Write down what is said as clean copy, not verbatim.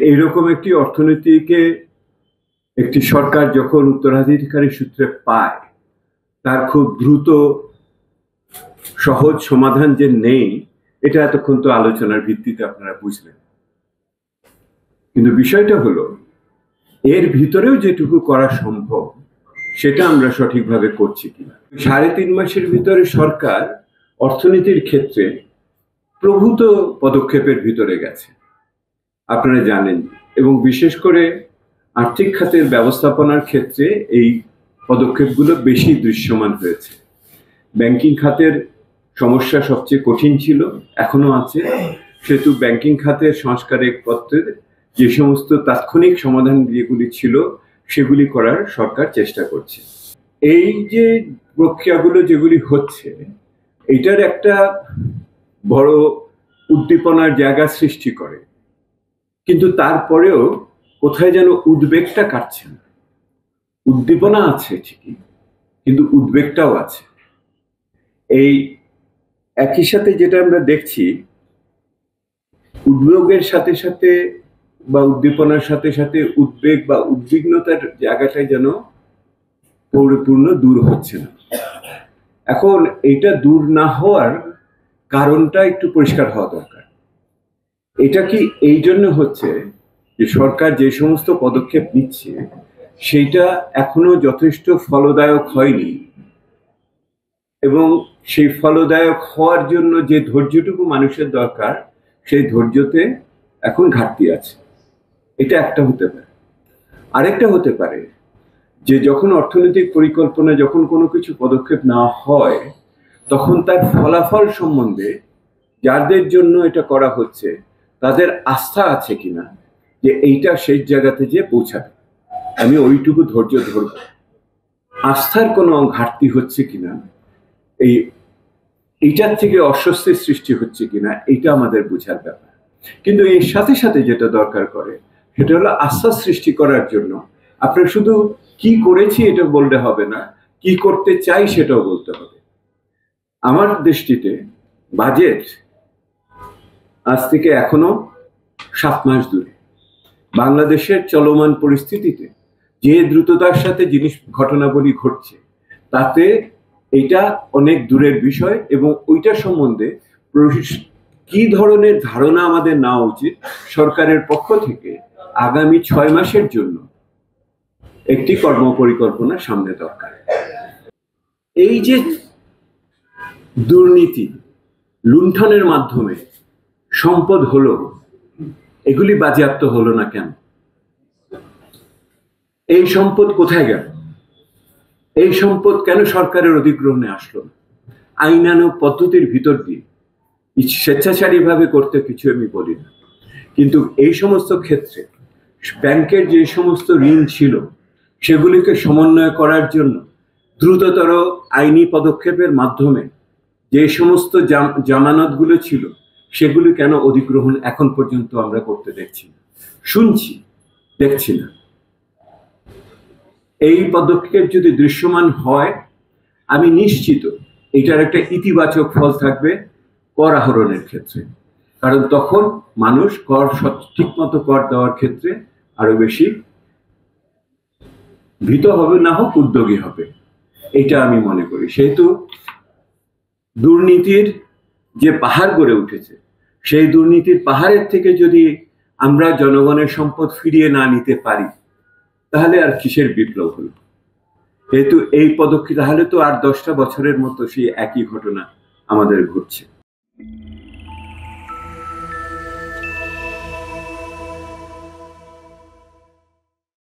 এইরকম একটি অর্থনীতিকে একটি সরকার যখন উত্তরাধিকারী সূত্রে পায়, তার খুব দ্রুত সহজ সমাধান যে নেই, এটা এতক্ষণ তো আলোচনার ভিত্তিতে আপনারা বুঝলেন। কিন্তু বিষয়টা হলো, এর ভিতরেও যেটুকু করা সম্ভব সেটা আমরা সঠিকভাবে করছি কিনা। 3.5 মাসের ভিতরে সরকার অর্থনীতির ক্ষেত্রে প্রভূত পদক্ষেপের ভিতরে গেছে, আপনারা জানেন। এবং বিশেষ করে আর্থিক খাতের ব্যবস্থাপনার ক্ষেত্রে এই পদক্ষেপগুলো বেশি দৃশ্যমান হয়েছে। ব্যাংকিং খাতের সমস্যা সবচেয়ে কঠিন ছিল, এখনো আছে, সেহেতু ব্যাংকিং খাতের সংস্কারের পত্রের যে সমস্ত তাৎক্ষণিক সমাধান যেগুলি ছিল সেগুলি করার সরকার চেষ্টা করছে। এই যে প্রক্রিয়াগুলো যেগুলি হচ্ছে, এটার একটা বড় উদ্দীপনার জায়গা সৃষ্টি করে, কিন্তু তারপরেও কোথায় যেন উদ্বেগটা কাটছে না। উদ্দীপনা আছে ঠিকই, কিন্তু উদ্বেগটাও আছে। এই একই সাথে যেটা আমরা দেখছি, উদ্বেগের সাথে সাথে বা উদ্দীপনার সাথে সাথে উদ্বেগ বা উদ্বিগ্নতার জায়গাটাই যেন পরিপূর্ণ দূর হচ্ছে না। এখন এটা দূর না হওয়ার কারণটা একটু পরিষ্কার হওয়া দরকার। এটা কি এই জন্য হচ্ছে যে সরকার যে সমস্ত পদক্ষেপ নিচ্ছে সেইটা এখনো যথেষ্ট ফলদায়ক হয়নি, এবং সেই ফলদায়ক হওয়ার জন্য যে ধৈর্যটুকু মানুষের দরকার সেই ধৈর্যতে এখন ঘাটতি আছে। এটা একটা হতে পারে। আরেকটা হতে পারে যে যখন অর্থনৈতিক পরিকল্পনা, যখন কোনো কিছু পদক্ষেপ নেওয়া হয়, তখন তার ফলাফল সম্বন্ধে যাদের জন্য এটা করা হচ্ছে তাদের আস্থা আছে কিনা যে এইটা সেই জায়গাতে যে পৌঁছাবে, আমি ওইটুকু ধৈর্য ধরব। আস্থার কোনো ঘাটতি হচ্ছে কিনা, এইটার থেকে অস্বস্তির সৃষ্টি হচ্ছে কিনা, এইটা আমাদের বোঝার ব্যাপার। কিন্তু এর সাথে সাথে যেটা দরকার করে সেটা হলো আস্থা সৃষ্টি করার জন্য আপনার শুধু কি করেছি এটা বললে হবে না, কি করতে চাই সেটাও বলতে হবে। আমার দৃষ্টিতে বাজেট আজ থেকে এখনো 7 মাস দূরে। বাংলাদেশের চলমান পরিস্থিতিতে যে দ্রুততার সাথে ঘটনাবলী ঘটছে, তাতে এটা অনেক দূরের বিষয়, এবং ওইটা সম্বন্ধে কি ধরনের ধারণা আমাদের নেওয়া উচিত সরকারের পক্ষ থেকে আগামী 6 মাসের জন্য একটি কর্মপরিকল্পনা সামনে দরকার। এই যে দুর্নীতি, লুণ্ঠনের মাধ্যমে সম্পদ হলো, এগুলি বাজেয়াপ্ত হলো না কেন? এই সম্পদ কোথায় গেল? এই সম্পদ কেন সরকারের অধিগ্রহণে আসলো না? আইনানুগ পদ্ধতির ভিতর দিয়ে, স্বেচ্ছাচারীভাবে করতে কিছু আমি বলি না, কিন্তু এই সমস্ত ক্ষেত্রে ব্যাংকের যে সমস্ত ঋণ ছিল সেগুলিকে সমন্বয় করার জন্য দ্রুততর আইনি পদক্ষেপের মাধ্যমে যে সমস্ত জামানতগুলো ছিল সেগুলি কেন অধিগ্রহণ এখন পর্যন্ত আমরা করতে দেখছি না, শুনছি, দেখছি না। এই পদক্ষেপ যদি দৃশ্যমান হয়, আমি নিশ্চিত এটার একটা ইতিবাচক ফল থাকবে কর আহরণের ক্ষেত্রে। কারণ তখন মানুষ কর ঠিকমতো কর দেওয়ার ক্ষেত্রে আরো বেশি ভীত হবে, না হোক উদ্যোগী হবে, এটা আমি মনে করি। সেহেতু দুর্নীতির যে পাহাড় গড়ে উঠেছে, সেই দুর্নীতির পাহাড়ের থেকে যদি আমরা জনগণের সম্পদ ফিরিয়ে না নিতে পারি, তাহলে আর কিসের বিপ্লব হলো? যেহেতু এই পদক্ষেপ, তাহলে তো আর 10টা বছরের মতো সেই একই ঘটনা আমাদের ঘটছে।